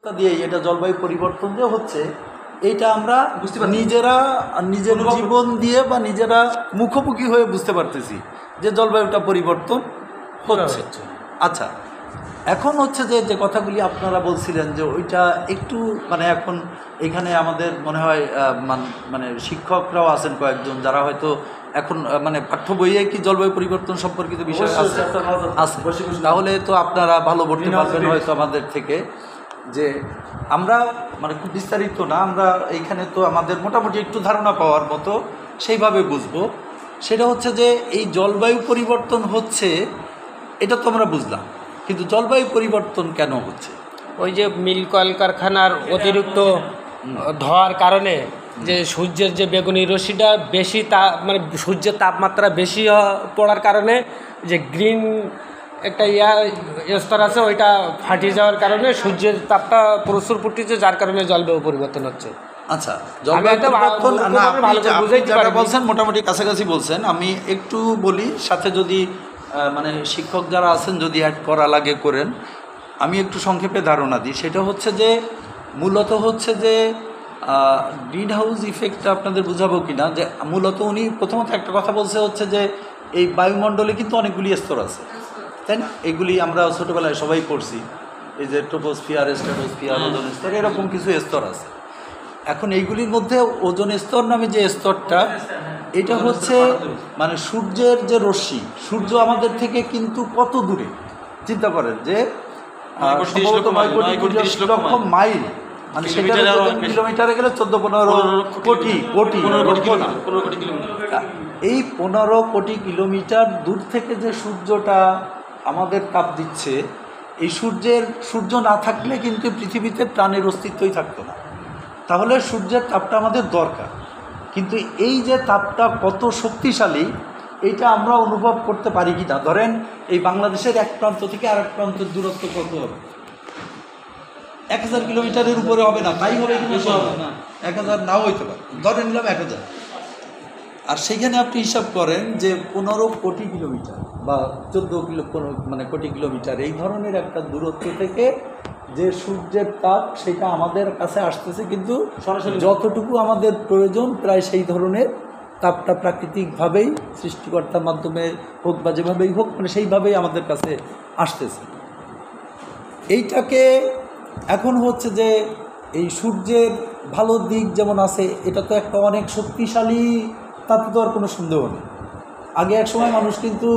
দিয়ে এটা জলবায়ু পরিবর্তন যে হচ্ছে এইটা আমরা নিজেরা নিজের জীবন দিয়ে বা নিজেরা মুখোমুখি হয়ে বুঝতে পারতেছি যে জলবায়ুটা পরিবর্তন হচ্ছে। আচ্ছা, এখন হচ্ছে যে যে কথাগুলি আপনারা বলছিলেন যে ওইটা একটু মানে এখন এখানে আমাদের মনে হয় মানে শিক্ষকরাও আছেন কয়েকজন যারা হয়তো এখন মানে পাঠ্য বইয়ে কি জলবায়ু পরিবর্তন সম্পর্কিত বিষয় আছে, তাহলে তো আপনারা ভালো বলতে পারবেন হয়তো আমাদের থেকে। যে আমরা মানে খুব বিস্তারিত না, আমরা এইখানে তো আমাদের মোটামুটি একটু ধারণা পাওয়ার মতো সেইভাবে বুঝবো। সেটা হচ্ছে যে এই জলবায়ু পরিবর্তন হচ্ছে এটা তো আমরা বুঝলাম, কিন্তু জলবায়ু পরিবর্তন কেন হচ্ছে? ওই যে মিল কলকারখানার অতিরিক্ত ধোঁয়ার কারণে যে সূর্যের যে বেগুনি রশ্মিটা বেশি মানে সূর্যের তাপমাত্রা বেশি পড়ার কারণে যে গ্রিন একটা স্তর আছে ওইটা ফাটিয়ে যাওয়ার কারণে সূর্যের তাপটা প্রচুর ফুটছে, যার কারণে জলবায়ু পরিবর্তন হচ্ছে। আচ্ছা, জলবায়ু পরিবর্তন না আপনি যারা বলছেন মোটামুটি কাছাকাছি বলছেন। আমি একটু বলি, সাথে যদি মানে শিক্ষক যারা আছেন যদি অ্যাড করা লাগে করেন। আমি একটু সংক্ষেপে ধারণা দিই। সেটা হচ্ছে যে মূলত হচ্ছে যে গ্রিন হাউস ইফেক্টটা আপনাদের বোঝাবো কি না, যে মূলত উনি প্রথমত একটা কথা বলছে হচ্ছে যে এই বায়ুমণ্ডলে কিন্তু অনেকগুলি স্তর আছে, তাই না? এগুলি আমরা ছোটোবেলায় সবাই পড়ছি, এই যে ট্রোপোস্ফিয়ার, স্ট্র্যাটোস্ফিয়ার, ওজোন স্তর, এরকম কিছু স্তর আছে। এখন এইগুলির মধ্যে ওজোন স্তর নামে যে স্তরটা, এটা হচ্ছে মানে সূর্যের যে রশ্মি, সূর্য আমাদের থেকে কিন্তু কত দূরে চিন্তা করেন যে সম্ভবত 9 লক্ষ মাইল, মানে সেটা কিলোমিটারে গেলে 14-15 কোটি এই 15 কোটি কিলোমিটার দূর থেকে যে সূর্যটা আমাদের তাপ দিচ্ছে, এই সূর্য না থাকলে কিন্তু পৃথিবীতে প্রাণের অস্তিত্বই থাকতো না। তাহলে সূর্যের তাপটা আমাদের দরকার, কিন্তু এই যে তাপটা কত শক্তিশালী এইটা আমরা অনুভব করতে পারি কি না। ধরেন এই বাংলাদেশের এক প্রান্ত থেকে আরেক প্রান্তের দূরত্ব কত হবে? 1000 কিলোমিটারের উপরে হবে না, তাই হবে কিন্তু হবে না, 1000 নাও হইতে পারে, ধরে নিলাম 1000। আর সেইখানে আপনি হিসাব করেন যে 15 কোটি কিলোমিটার বা 14 মানে কোটি কিলোমিটার এই ধরনের একটা দূরত্ব থেকে যে সূর্যের তাপ সেটা আমাদের কাছে আসতেছে, কিন্তু সরাসরি যতটুকু আমাদের প্রয়োজন প্রায় সেই ধরনের তাপটা প্রাকৃতিকভাবেই সৃষ্টিকর্তার মাধ্যমে হোক বা যেভাবেই হোক মানে সেইভাবেই আমাদের কাছে আসতেছে। এইটাকে এখন হচ্ছে যে এই সূর্যের ভালো দিক যেমন আছে, এটা তো একটা অনেক শক্তিশালী, তাতে তো আর কোনো সন্দেহ নেই। আগে এক সময় মানুষ কিন্তু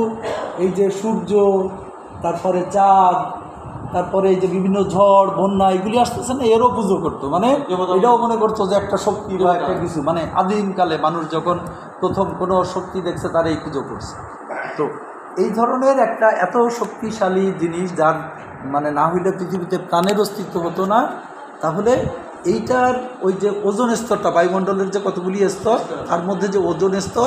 এই যে সূর্য, তারপরে চাঁদ, তারপরে এই যে বিভিন্ন ঝড় বন্যা এগুলি আসতেছে না, এরও পুজো করতো, মানে এটাও মনে করতো যে একটা শক্তি বা একটা কিছু, মানে আদিমকালে মানুষ যখন প্রথম কোনো শক্তি দেখছে তার এই পুজো করছে। তো এই ধরনের একটা এত শক্তিশালী জিনিস যার মানে না হইলে পৃথিবীতে প্রাণের অস্তিত্ব হতো না, তাহলে এইটার ওই যে ওজোন স্তরটা, বায়ুমণ্ডলের যে কতগুলি স্তর তার মধ্যে যে ওজোন স্তর,